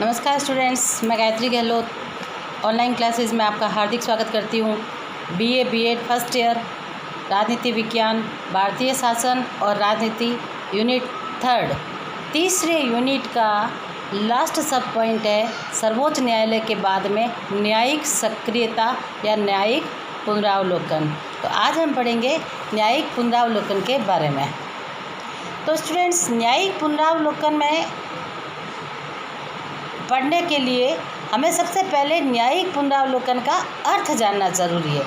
नमस्कार स्टूडेंट्स, मैं Gayatri Gehlot online classes में आपका हार्दिक स्वागत करती हूँ। बीए बीएड फर्स्ट ईयर राजनीति विज्ञान, भारतीय शासन और राजनीति यूनिट 3 तीसरे यूनिट का लास्ट सब पॉइंट है सर्वोच्च न्यायालय के बाद में न्यायिक सक्रियता या न्यायिक पुनरावलोकन। तो आज हम पढ़ेंगे न्यायिक पुनरावलोकन के बारे में। तो स्टूडेंट्स, न्यायिक पुनरावलोकन में पढ़ने के लिए हमें सबसे पहले न्यायिक पुनरावलोकन का अर्थ जानना ज़रूरी है।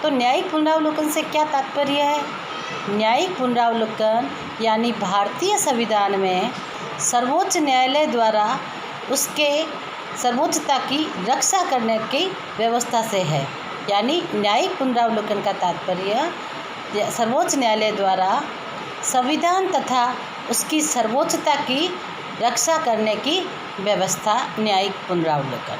तो न्यायिक पुनरावलोकन से क्या तात्पर्य है? न्यायिक पुनरावलोकन यानी भारतीय संविधान में सर्वोच्च न्यायालय द्वारा उसके सर्वोच्चता की रक्षा करने की व्यवस्था से है। यानी न्यायिक पुनरावलोकन का तात्पर्य सर्वोच्च न्यायालय द्वारा संविधान तथा उसकी सर्वोच्चता की रक्षा करने की व्यवस्था न्यायिक पुनरावलोकन।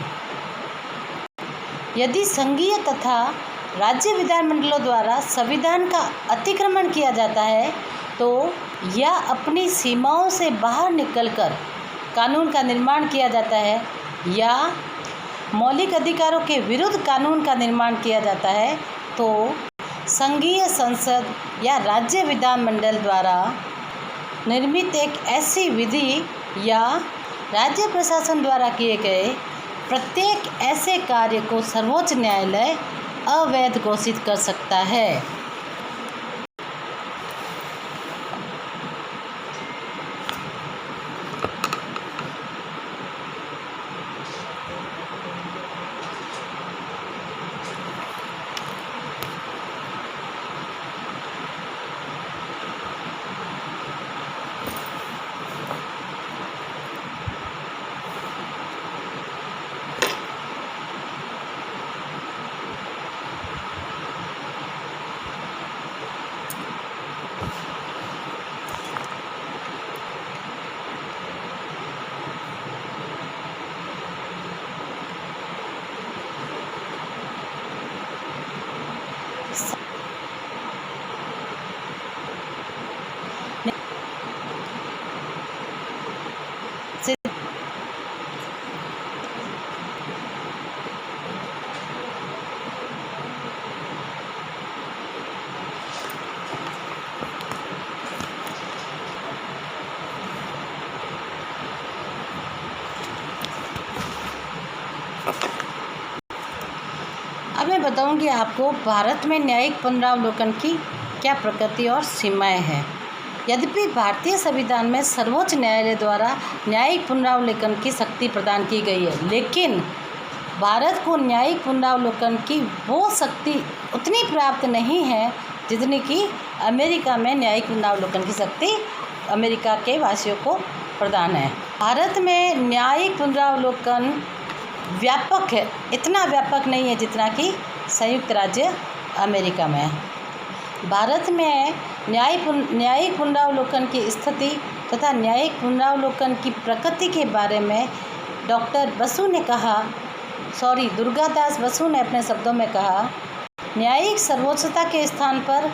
यदि संघीय तथा राज्य विधानमंडलों द्वारा संविधान का अतिक्रमण किया जाता है तो या अपनी सीमाओं से बाहर निकलकर कानून का निर्माण किया जाता है या मौलिक अधिकारों के विरुद्ध कानून का निर्माण किया जाता है तो संघीय संसद या राज्य विधानमंडल द्वारा निर्मित एक ऐसी विधि या राज्य प्रशासन द्वारा किए गए प्रत्येक ऐसे कार्य को सर्वोच्च न्यायालय अवैध घोषित कर सकता है। अब मैं बताऊंगी आपको भारत में न्यायिक पुनरावलोकन की क्या प्रकृति और सीमाएं हैं। यद्यपि भारतीय संविधान में सर्वोच्च न्यायालय द्वारा न्यायिक पुनरावलोकन की शक्ति प्रदान की गई है, लेकिन भारत को न्यायिक पुनरावलोकन की वो शक्ति उतनी प्राप्त नहीं है जितनी कि अमेरिका में न्यायिक पुनरावलोकन की शक्ति अमेरिका के वासियों को प्रदान है। भारत में न्यायिक पुनरावलोकन व्यापक है, इतना व्यापक नहीं है जितना कि संयुक्त राज्य अमेरिका में है। भारत में न्यायिक पुनरावलोकन की स्थिति तथा न्यायिक पुनरावलोकन की प्रकृति के बारे में दुर्गादास बसु ने अपने शब्दों में कहा, न्यायिक सर्वोच्चता के स्थान पर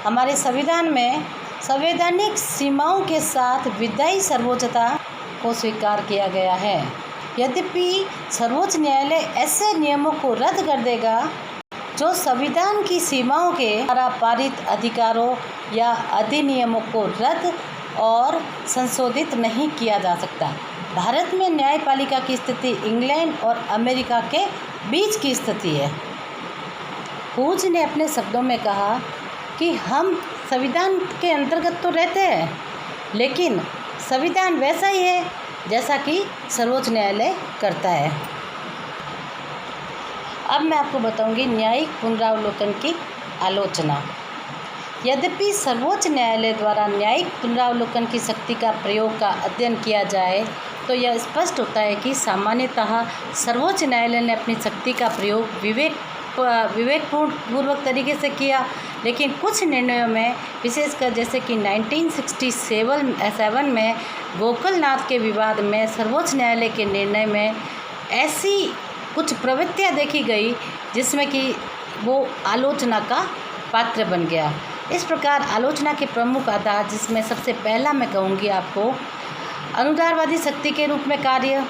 हमारे संविधान में संवैधानिक सीमाओं के साथ विधायी सर्वोच्चता को स्वीकार किया गया है। यद्यपि सर्वोच्च न्यायालय ऐसे नियमों को रद्द कर देगा जो संविधान की सीमाओं के द्वारा पारित अधिकारों या अधिनियमों को रद्द और संशोधित नहीं किया जा सकता। भारत में न्यायपालिका की स्थिति इंग्लैंड और अमेरिका के बीच की स्थिति है। हूज ने अपने शब्दों में कहा कि हम संविधान के अंतर्गत तो रहते हैं, लेकिन संविधान वैसा ही है जैसा कि सर्वोच्च न्यायालय करता है। अब मैं आपको बताऊंगी न्यायिक पुनरावलोकन की आलोचना। यद्यपि सर्वोच्च न्यायालय द्वारा न्यायिक पुनरावलोकन की शक्ति का प्रयोग का अध्ययन किया जाए तो यह स्पष्ट होता है कि सामान्यतः सर्वोच्च न्यायालय ने अपनी शक्ति का प्रयोग विवेकपूर्वक तरीके से किया, लेकिन कुछ निर्णयों में, विशेषकर जैसे कि 1967 में गोकुलनाथ के विवाद में सर्वोच्च न्यायालय के निर्णय में ऐसी कुछ प्रवृत्तियां देखी गई जिसमें कि वो आलोचना का पात्र बन गया। इस प्रकार आलोचना के प्रमुख आधार, जिसमें सबसे पहला मैं कहूँगी आपको अनुदारवादी शक्ति के रूप में कार्य,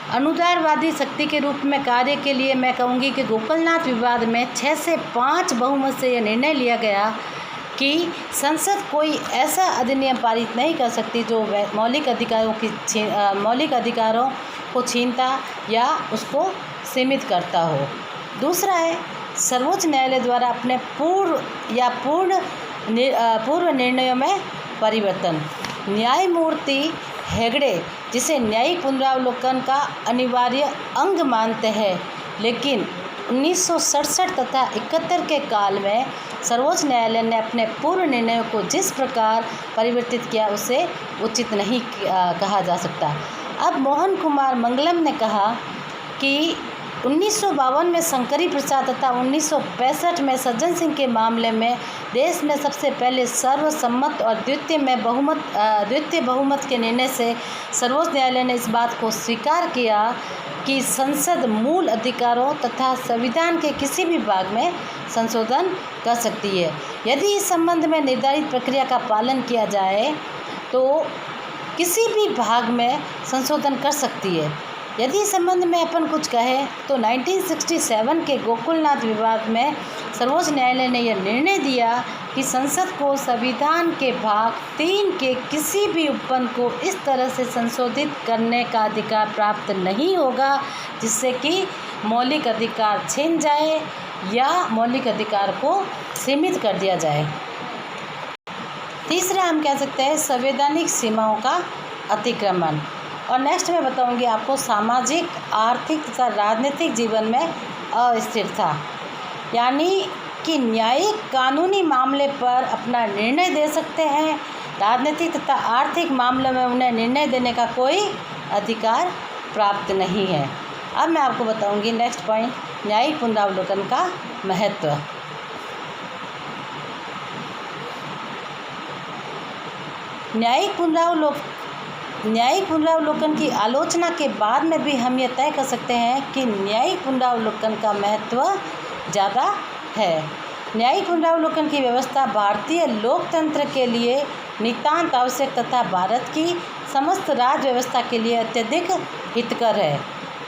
अनुदारवादी शक्ति के रूप में कार्य के लिए मैं कहूँगी कि गोकुलनाथ विवाद में 6 से 5 बहुमत से यह निर्णय लिया गया कि संसद कोई ऐसा अधिनियम पारित नहीं कर सकती जो मौलिक अधिकारों को छीनता या उसको सीमित करता हो। दूसरा है सर्वोच्च न्यायालय द्वारा अपने पूर्व निर्णयों में परिवर्तन। न्यायमूर्ति हेगड़े जिसे न्यायिक पुनरावलोकन का अनिवार्य अंग मानते हैं, लेकिन 1967 तथा 71 के काल में सर्वोच्च न्यायालय ने अपने पूर्व निर्णयों को जिस प्रकार परिवर्तित किया उसे उचित नहीं कहा जा सकता। अब मोहन कुमार मंगलम ने कहा कि 1952 में शंकरी प्रसाद तथा 1965 में सज्जन सिंह के मामले में देश में सबसे पहले सर्वसम्मत और द्वितीय बहुमत के निर्णय से सर्वोच्च न्यायालय ने इस बात को स्वीकार किया कि संसद मूल अधिकारों तथा संविधान के किसी भी भाग में संशोधन कर सकती है। यदि इस संबंध में निर्धारित प्रक्रिया का पालन किया जाए तो किसी भी भाग में संशोधन कर सकती है। यदि इस संबंध में अपन कुछ कहें तो 1967 के गोकुलनाथ विवाद में सर्वोच्च न्यायालय ने यह निर्णय दिया कि संसद को संविधान के भाग 3 के किसी भी उपबंध को इस तरह से संशोधित करने का अधिकार प्राप्त नहीं होगा जिससे कि मौलिक अधिकार छीन जाए या मौलिक अधिकार को सीमित कर दिया जाए। तीसरा हम कह सकते हैं संवैधानिक सीमाओं का अतिक्रमण। और नेक्स्ट मैं बताऊंगी आपको सामाजिक, आर्थिक तथा राजनीतिक जीवन में अस्थिरता, यानी कि न्यायिक कानूनी मामले पर अपना निर्णय दे सकते हैं, राजनीतिक तथा आर्थिक मामले में उन्हें निर्णय देने का कोई अधिकार प्राप्त नहीं है। अब मैं आपको बताऊंगी नेक्स्ट पॉइंट, न्यायिक पुनरावलोकन का महत्व। न्यायिक पुनरावलोकन की आलोचना के बाद में भी हम ये तय कर सकते हैं कि न्यायिक पुनरावलोकन का महत्व ज़्यादा है। न्यायिक पुनरावलोकन की व्यवस्था भारतीय लोकतंत्र के लिए नितांत आवश्यक तथा भारत की समस्त राज्य व्यवस्था के लिए अत्यधिक हितकर है।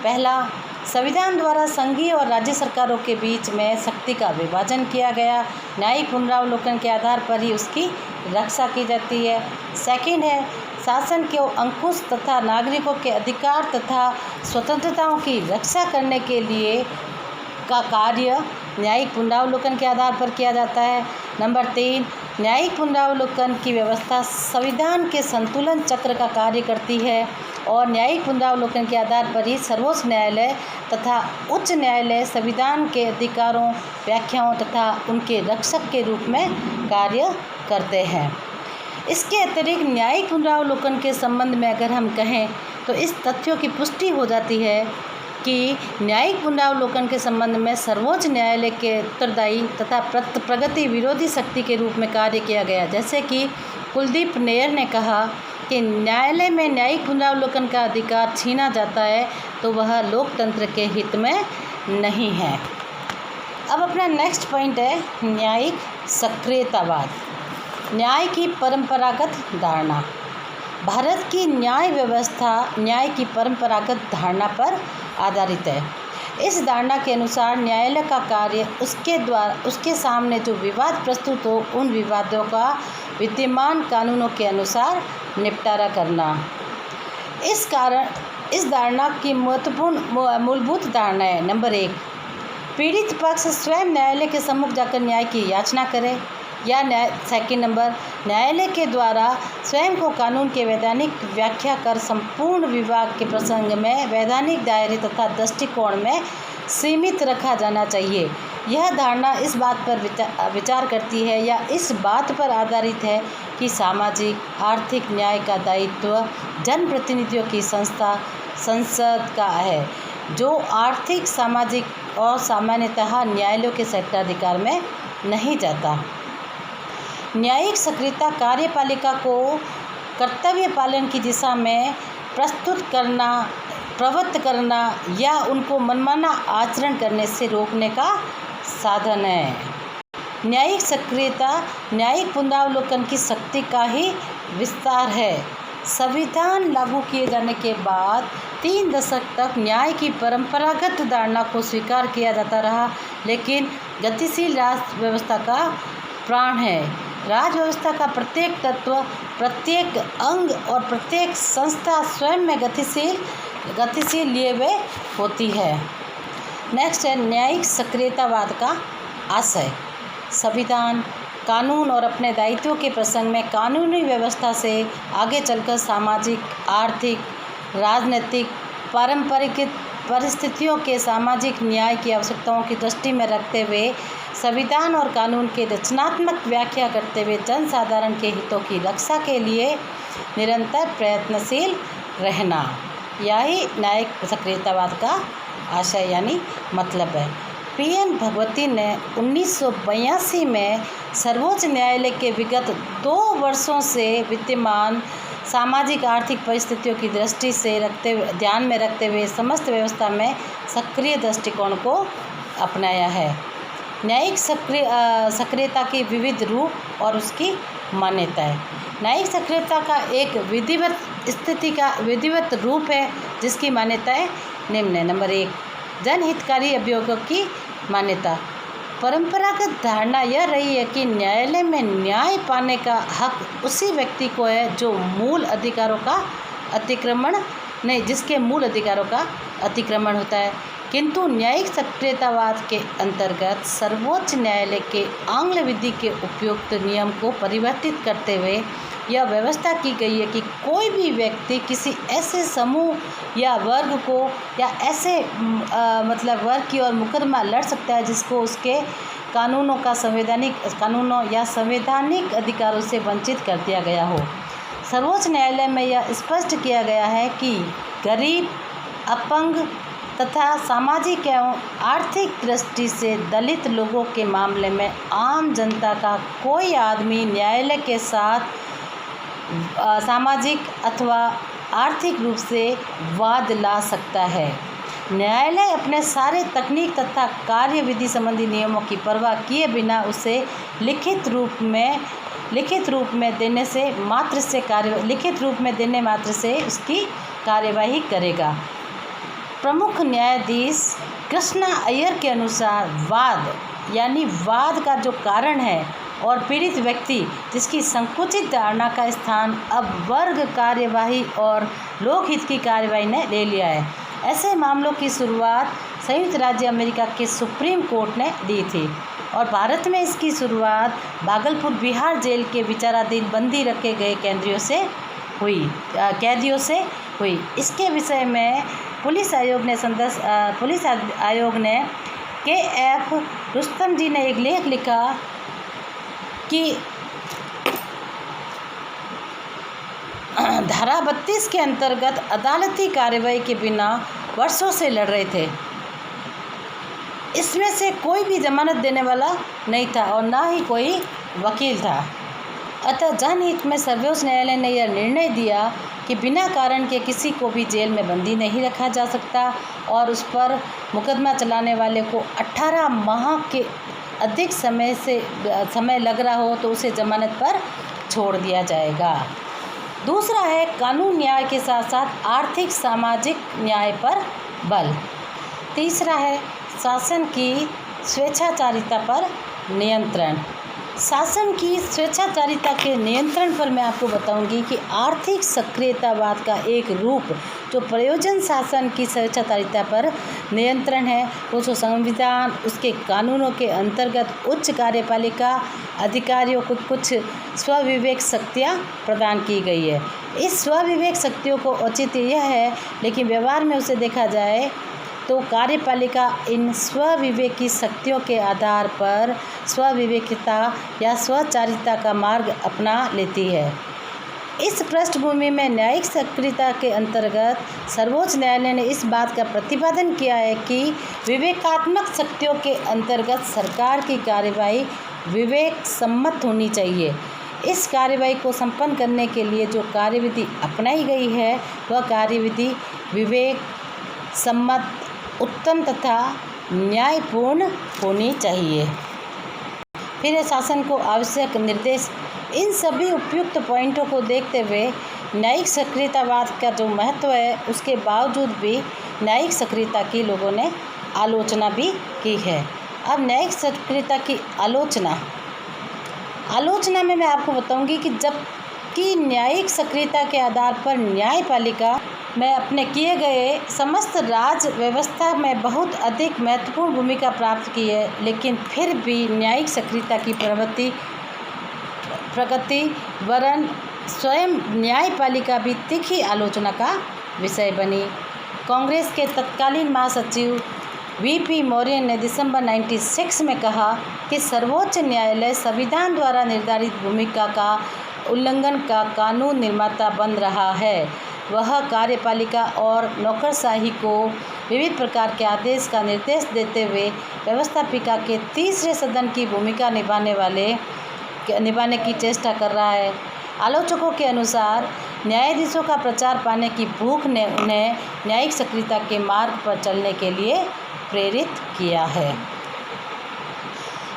पहला, संविधान द्वारा संघीय और राज्य सरकारों के बीच में शक्ति का विभाजन किया गया। न्यायिक पुनरावलोकन के आधार पर ही उसकी रक्षा की जाती है। सेकंड है, शासन के अंकुश तथा नागरिकों के अधिकार तथा स्वतंत्रताओं की रक्षा करने के लिए का कार्य न्यायिक पुनरावलोकन के आधार पर किया जाता है। नंबर 3, न्यायिक पुनरावलोकन की व्यवस्था संविधान के संतुलन चक्र का कार्य करती है और न्यायिक पुनरावलोकन के आधार पर ही सर्वोच्च न्यायालय तथा उच्च न्यायालय संविधान के अधिकारों, व्याख्याओं तथा उनके रक्षक के रूप में कार्य करते हैं। इसके अतिरिक्त न्यायिक पुनरावलोकन के संबंध में अगर हम कहें तो इस तथ्यों की पुष्टि हो जाती है कि न्यायिक पुनरावलोकन के संबंध में सर्वोच्च न्यायालय के उत्तरदायी तथा प्रगति विरोधी शक्ति के रूप में कार्य किया गया। जैसे कि कुलदीप नैयर ने कहा कि न्यायालय में न्यायिक पुनरावलोकन का अधिकार छीना जाता है तो वह लोकतंत्र के हित में नहीं है। अब अपना नेक्स्ट पॉइंट है न्यायिक सक्रियतावाद, न्याय की परंपरागत धारणा। भारत की न्याय व्यवस्था न्याय की परंपरागत धारणा पर आधारित है। इस धारणा के अनुसार न्यायालय का कार्य उसके सामने जो विवाद प्रस्तुत हो उन विवादों का विद्यमान कानूनों के अनुसार निपटारा करना। इस धारणा की मूलभूत धारणा है। नंबर 1, पीड़ित पक्ष स्वयं न्यायालय के सम्मुख जाकर न्याय की याचना करे या सेकंड नंबर, न्यायालय के द्वारा स्वयं को कानून के वैधानिक व्याख्या कर संपूर्ण विवाद के प्रसंग में वैधानिक दायरे तथा दृष्टिकोण में सीमित रखा जाना चाहिए। यह धारणा इस बात पर विचार करती है या इस बात पर आधारित है कि सामाजिक आर्थिक न्याय का दायित्व जनप्रतिनिधियों की संस्था संसद का है, जो आर्थिक, सामाजिक और सामान्यतः न्यायालयों के क्षेत्राधिकार में नहीं जाता। न्यायिक सक्रियता कार्यपालिका को कर्तव्य पालन की दिशा में प्रवृत्त करना या उनको मनमाना आचरण करने से रोकने का साधन है। न्यायिक सक्रियता न्यायिक पुनरावलोकन की शक्ति का ही विस्तार है। संविधान लागू किए जाने के बाद 3 दशक तक न्याय की परंपरागत धारणा को स्वीकार किया जाता रहा, लेकिन गतिशील राष्ट्र व्यवस्था का प्राण है। राज्य व्यवस्था का प्रत्येक तत्व, प्रत्येक अंग और प्रत्येक संस्था स्वयं में गतिशील लिए हुए होती है। नेक्स्ट है न्यायिक सक्रियतावाद का आशय। संविधान, कानून और अपने दायित्वों के प्रसंग में कानूनी व्यवस्था से आगे चलकर सामाजिक, आर्थिक, राजनीतिक, पारंपरिक परिस्थितियों के सामाजिक न्याय की आवश्यकताओं की दृष्टि में रखते हुए संविधान और कानून की रचनात्मक व्याख्या करते हुए जनसाधारण के हितों की रक्षा के लिए निरंतर प्रयत्नशील रहना, यही न्यायिक सक्रियतावाद का आशय यानी मतलब है। पीएन भगवती ने 1982 में सर्वोच्च न्यायालय के विगत 2 वर्षों से विद्यमान सामाजिक आर्थिक परिस्थितियों की दृष्टि से ध्यान में रखते हुए समस्त व्यवस्था में सक्रिय दृष्टिकोण को अपनाया है। न्यायिक सक्रियता की विविध रूप और उसकी मान्यताएं। न्यायिक सक्रियता का एक विधिवत रूप है जिसकी मान्यताएं निम्न है। नंबर 1, जनहितकारी अभियोगों की मान्यता। परंपरागत धारणा यह रही है कि न्यायालय में न्याय पाने का हक उसी व्यक्ति को है जिसके मूल अधिकारों का अतिक्रमण होता है। किंतु न्यायिक सक्रियतावाद के अंतर्गत सर्वोच्च न्यायालय के आंग्ल विधि के उपयुक्त नियम को परिवर्तित करते हुए यह व्यवस्था की गई है कि कोई भी व्यक्ति किसी ऐसे समूह या वर्ग को या ऐसे वर्ग की ओर मुकदमा लड़ सकता है जिसको उसके कानूनों या संवैधानिक अधिकारों से वंचित कर दिया गया हो। सर्वोच्च न्यायालय में यह स्पष्ट किया गया है कि गरीब, अपंग तथा सामाजिक एवं आर्थिक दृष्टि से दलित लोगों के मामले में आम जनता का कोई आदमी न्यायालय के साथ सामाजिक अथवा आर्थिक रूप से वाद ला सकता है। न्यायालय अपने सारे तकनीक तथा कार्यविधि संबंधी नियमों की परवाह किए बिना उसे लिखित रूप में देने मात्र से उसकी कार्यवाही करेगा। प्रमुख न्यायाधीश कृष्णा अय्यर के अनुसार वाद का जो कारण है और पीड़ित व्यक्ति जिसकी संकुचित धारणा का स्थान अब वर्ग कार्यवाही और लोकहित की कार्यवाही ने ले लिया है। ऐसे मामलों की शुरुआत संयुक्त राज्य अमेरिका के सुप्रीम कोर्ट ने दी थी और भारत में इसकी शुरुआत भागलपुर बिहार जेल के विचाराधीन बंदी रखे गए कैदियों से हुई। इसके विषय में पुलिस आयोग ने के.एफ. रुस्तम जी ने एक लेख लिखा कि धारा 32 के अंतर्गत अदालती कार्रवाई के बिना वर्षों से लड़ रहे थे। इसमें से कोई भी जमानत देने वाला नहीं था और ना ही कोई वकील था। अतः जनहित में सर्वोच्च न्यायालय ने यह निर्णय दिया कि बिना कारण के किसी को भी जेल में बंदी नहीं रखा जा सकता और उस पर मुकदमा चलाने वाले को 18 माह के अधिक समय लग रहा हो तो उसे जमानत पर छोड़ दिया जाएगा। दूसरा है कानून न्याय के साथ साथ आर्थिक सामाजिक न्याय पर बल। तीसरा है शासन की स्वेच्छाचारिता पर नियंत्रण। शासन की स्वेच्छाचारिता के नियंत्रण पर मैं आपको बताऊंगी कि आर्थिक सक्रियतावाद का एक रूप जो प्रयोजन शासन की स्वेच्छाचारिता पर नियंत्रण है वो जो संविधान उसके कानूनों के अंतर्गत उच्च कार्यपालिका अधिकारियों को कुछ स्वविवेक शक्तियाँ प्रदान की गई है। इस स्वविवेक शक्तियों को औचित्य यह है, लेकिन व्यवहार में उसे देखा जाए तो कार्यपालिका इन स्वविवेकी शक्तियों के आधार पर स्वविवेकिता या स्वचारिता का मार्ग अपना लेती है। इस पृष्ठभूमि में न्यायिक सक्रियता के अंतर्गत सर्वोच्च न्यायालय ने इस बात का प्रतिपादन किया है कि विवेकात्मक शक्तियों के अंतर्गत सरकार की कार्यवाही विवेक सम्मत होनी चाहिए। इस कार्यवाही को संपन्न करने के लिए जो कार्यविधि अपनाई गई है वह कार्यविधि विवेक सम्मत, उत्तम तथा न्यायपूर्ण होनी चाहिए। फिर शासन को आवश्यक निर्देश। इन सभी उपयुक्त पॉइंटों को देखते हुए न्यायिक सक्रियतावाद का जो महत्व है उसके बावजूद भी न्यायिक सक्रियता की लोगों ने आलोचना भी की है। अब न्यायिक सक्रियता की आलोचना में मैं आपको बताऊंगी कि जबकि न्यायिक सक्रियता के आधार पर न्यायपालिका में अपने किए गए समस्त राज व्यवस्था में बहुत अधिक महत्वपूर्ण भूमिका प्राप्त की है, लेकिन फिर भी न्यायिक सक्रियता की प्रगति वरन स्वयं न्यायपालिका भी तीखी आलोचना का विषय बनी। कांग्रेस के तत्कालीन महासचिव वीपी मौर्य ने दिसंबर 96 में कहा कि सर्वोच्च न्यायालय संविधान द्वारा निर्धारित भूमिका का उल्लंघन का कानून निर्माता बन रहा है। वह कार्यपालिका और नौकरशाही को विविध प्रकार के आदेश का निर्देश देते हुए व्यवस्थापिका के तीसरे सदन की भूमिका निभाने की चेष्टा कर रहा है। आलोचकों के अनुसार न्यायाधीशों का प्रचार पाने की भूख ने उन्हें न्यायिक सक्रियता के मार्ग पर चलने के लिए प्रेरित किया है।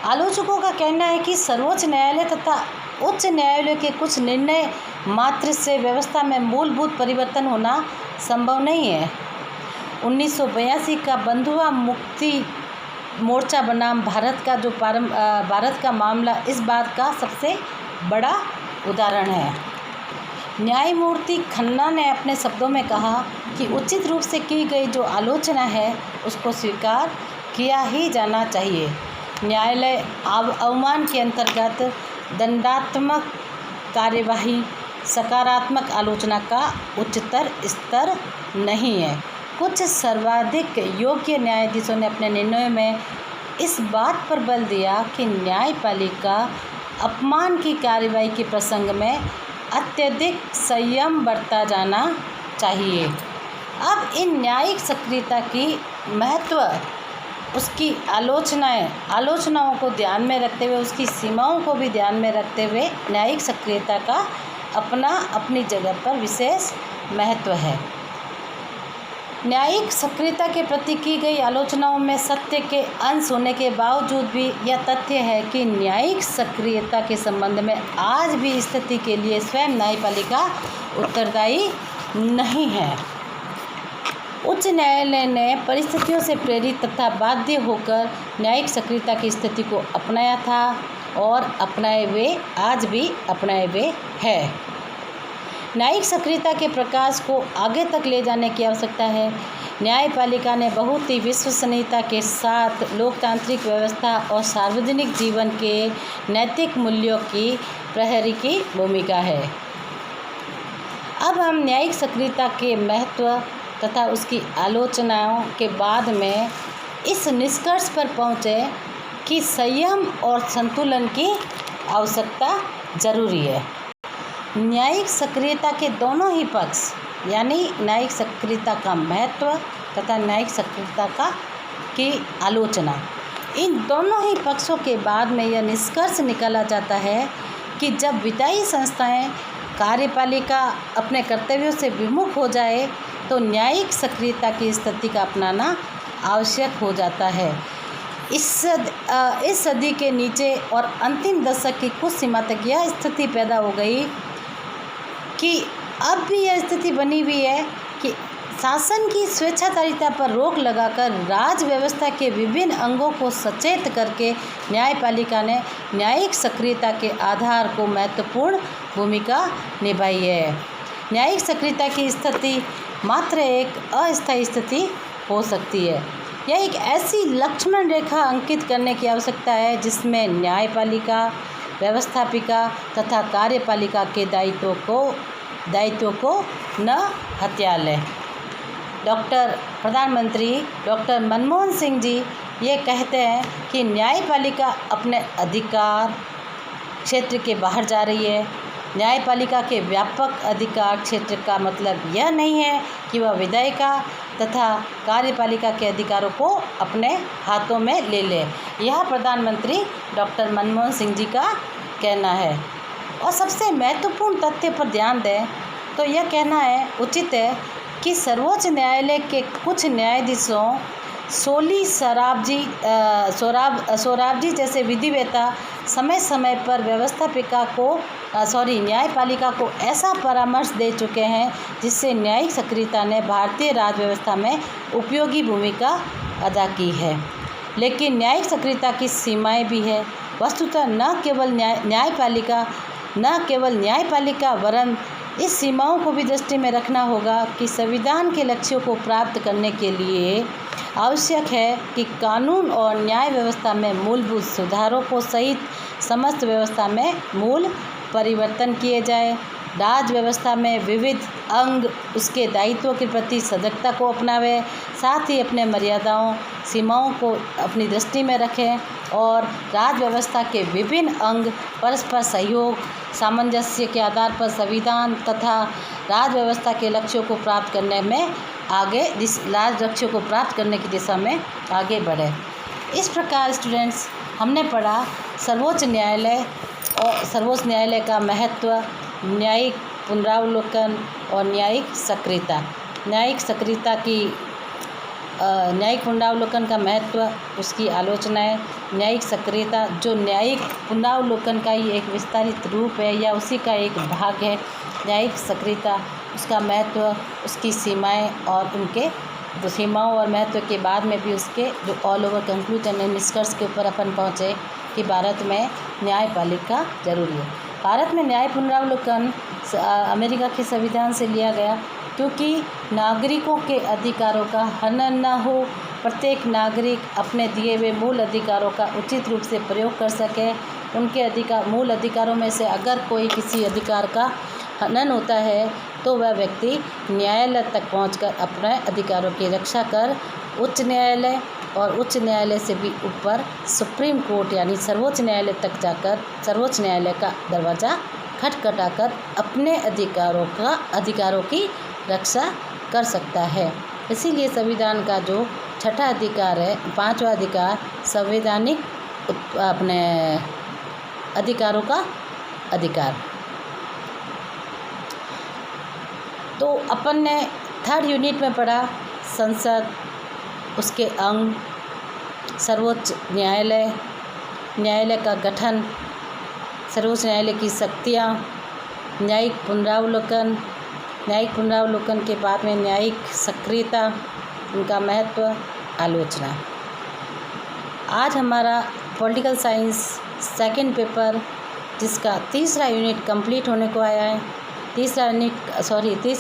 आलोचकों का कहना है कि सर्वोच्च न्यायालय तथा उच्च न्यायालय के कुछ निर्णय मात्र से व्यवस्था में मूलभूत परिवर्तन होना संभव नहीं है। 1982 का बंधुआ मुक्ति मोर्चा बनाम भारत का मामला इस बात का सबसे बड़ा उदाहरण है। न्यायमूर्ति खन्ना ने अपने शब्दों में कहा कि उचित रूप से की गई जो आलोचना है उसको स्वीकार किया ही जाना चाहिए। न्यायालय अवमान के अंतर्गत दंडात्मक कार्यवाही सकारात्मक आलोचना का उच्चतर स्तर नहीं है। कुछ सर्वाधिक योग्य न्यायाधीशों ने अपने निर्णय में इस बात पर बल दिया कि न्यायपालिका अपमान की कार्रवाई के प्रसंग में अत्यधिक संयम बरता जाना चाहिए। अब इन न्यायिक सक्रियता की महत्व, उसकी आलोचनाओं को ध्यान में रखते हुए, उसकी सीमाओं को भी ध्यान में रखते हुए न्यायिक सक्रियता का अपनी जगह पर विशेष महत्व है। न्यायिक सक्रियता के प्रति की गई आलोचनाओं में सत्य के अंश होने के बावजूद भी यह तथ्य है कि न्यायिक सक्रियता के संबंध में आज भी स्थिति के लिए स्वयं न्यायपालिका उत्तरदायी नहीं है। उच्च न्यायालय ने परिस्थितियों से प्रेरित तथा बाध्य होकर न्यायिक सक्रियता की स्थिति को अपनाया था और आज भी अपनाए हुए है। न्यायिक सक्रियता के प्रकाश को आगे तक ले जाने की आवश्यकता है। न्यायपालिका ने बहुत ही विश्वसनीयता के साथ लोकतांत्रिक व्यवस्था और सार्वजनिक जीवन के नैतिक मूल्यों की प्रहरी की भूमिका है। अब हम न्यायिक सक्रियता के महत्व तथा उसकी आलोचनाओं के बाद में इस निष्कर्ष पर पहुँचे कि संयम और संतुलन की आवश्यकता जरूरी है। न्यायिक सक्रियता के दोनों ही पक्ष, यानी न्यायिक सक्रियता का महत्व तथा न्यायिक सक्रियता की आलोचना, इन दोनों ही पक्षों के बाद में यह निष्कर्ष निकाला जाता है कि जब विधायी संस्थाएं कार्यपालिका अपने कर्तव्यों से विमुख हो जाए तो न्यायिक सक्रियता की स्थिति का अपनाना आवश्यक हो जाता है। इस सदी के नीचे और अंतिम दशक की कुछ सीमा तक यह स्थिति पैदा हो गई कि अब भी यह स्थिति बनी हुई है कि शासन की स्वेच्छाचारिता पर रोक लगाकर राज व्यवस्था के विभिन्न अंगों को सचेत करके न्यायपालिका ने न्यायिक सक्रियता के आधार को महत्वपूर्ण भूमिका निभाई है। न्यायिक सक्रियता की स्थिति मात्र एक अस्थायी स्थिति हो सकती है। यह एक ऐसी लक्ष्मण रेखा अंकित करने की आवश्यकता है जिसमें न्यायपालिका, व्यवस्थापिका तथा कार्यपालिका के दायित्वों को न हत्या लें। प्रधानमंत्री डॉक्टर मनमोहन सिंह जी ये कहते हैं कि न्यायपालिका अपने अधिकार क्षेत्र के बाहर जा रही है। न्यायपालिका के व्यापक अधिकार क्षेत्र का मतलब यह नहीं है कि वह विधायिका तथा कार्यपालिका के अधिकारों को अपने हाथों में ले ले। यह प्रधानमंत्री डॉक्टर मनमोहन सिंह जी का कहना है। और सबसे महत्वपूर्ण तथ्य पर ध्यान दें तो यह कहना उचित है कि सर्वोच्च न्यायालय के कुछ न्यायाधीशों सोराबजी जैसे विधिवेत्ता समय समय पर न्यायपालिका को ऐसा परामर्श दे चुके हैं जिससे न्यायिक सक्रियता ने भारतीय राज्य व्यवस्था में उपयोगी भूमिका अदा की है। लेकिन न्यायिक सक्रियता की सीमाएं भी है। वस्तुतः न केवल न्यायपालिका वरन इस सीमाओं को भी दृष्टि में रखना होगा कि संविधान के लक्ष्यों को प्राप्त करने के लिए आवश्यक है कि कानून और न्याय व्यवस्था में मूलभूत सुधारों को सहित समस्त व्यवस्था में मूल परिवर्तन किए जाए। राज्य व्यवस्था में विविध अंग उसके दायित्वों के प्रति सजगता को अपनावे, साथ ही अपने मर्यादाओं सीमाओं को अपनी दृष्टि में रखें और राज्य व्यवस्था के विभिन्न अंग परस्पर सहयोग सामंजस्य के आधार पर संविधान तथा राज्य व्यवस्था के लक्ष्यों को प्राप्त करने की दिशा में आगे बढ़े। इस प्रकार स्टूडेंट्स, हमने पढ़ा सर्वोच्च न्यायालय का महत्व, न्यायिक पुनरावलोकन और न्यायिक सक्रियता। न्यायिक पुनरावलोकन का महत्व, उसकी आलोचना है। न्यायिक सक्रियता जो न्यायिक पुनरावलोकन का ही एक विस्तारित रूप है या उसी का एक भाग है। न्यायिक सक्रियता, उसका महत्व, उसकी सीमाएं और उनके सीमाओं और महत्व के बाद में भी उसके जो ऑल ओवर कंक्लूजन है, निष्कर्ष के ऊपर अपन पहुँचे कि भारत में न्यायपालिका जरूरी है। भारत में न्याय पुनरावलोकन अमेरिका के संविधान से लिया गया क्योंकि नागरिकों के अधिकारों का हनन न हो, प्रत्येक नागरिक अपने दिए हुए मूल अधिकारों का उचित रूप से प्रयोग कर सके। उनके मूल अधिकारों में से अगर कोई किसी अधिकार का हनन होता है तो वह व्यक्ति न्यायालय तक पहुंचकर अपने अधिकारों की रक्षा कर उच्च न्यायालय और उच्च न्यायालय से भी ऊपर सुप्रीम कोर्ट यानी सर्वोच्च न्यायालय तक जाकर सर्वोच्च न्यायालय का दरवाज़ा खटखटाकर अपने अधिकारों की रक्षा कर सकता है। इसीलिए संविधान का जो छठा अधिकार है, पांचवा अधिकार, संवैधानिक अपने अधिकारों का अधिकार। तो अपन ने थर्ड यूनिट में पढ़ा संसद, उसके अंग, सर्वोच्च न्यायालय, न्यायालय का गठन, सर्वोच्च न्यायालय की शक्तियाँ, न्यायिक पुनरावलोकन के बाद में न्यायिक सक्रियता, उनका महत्व, आलोचना। आज हमारा पॉलिटिकल साइंस सेकंड पेपर जिसका तीसरा यूनिट कंप्लीट होने को आया है, तीसरा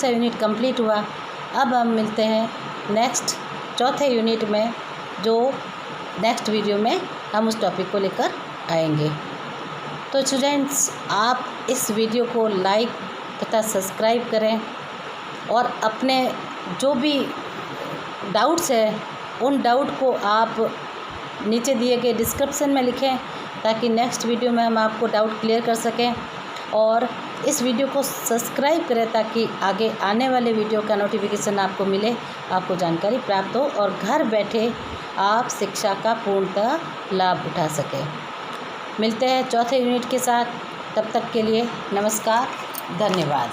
यूनिट कंप्लीट हुआ। अब हम मिलते हैं नेक्स्ट चौथे यूनिट में, जो नेक्स्ट वीडियो में हम उस टॉपिक को लेकर आएंगे। तो स्टूडेंट्स, आप इस वीडियो को लाइक तथा सब्सक्राइब करें और अपने जो भी डाउट्स हैं उन डाउट को आप नीचे दिए गए डिस्क्रिप्शन में लिखें ताकि नेक्स्ट वीडियो में हम आपको डाउट क्लियर कर सकें। और इस वीडियो को सब्सक्राइब करें ताकि आगे आने वाले वीडियो का नोटिफिकेशन आपको मिले, आपको जानकारी प्राप्त हो और घर बैठे आप शिक्षा का पूर्णतः लाभ उठा सकें। मिलते हैं चौथे यूनिट के साथ, तब तक के लिए नमस्कार, धन्यवाद।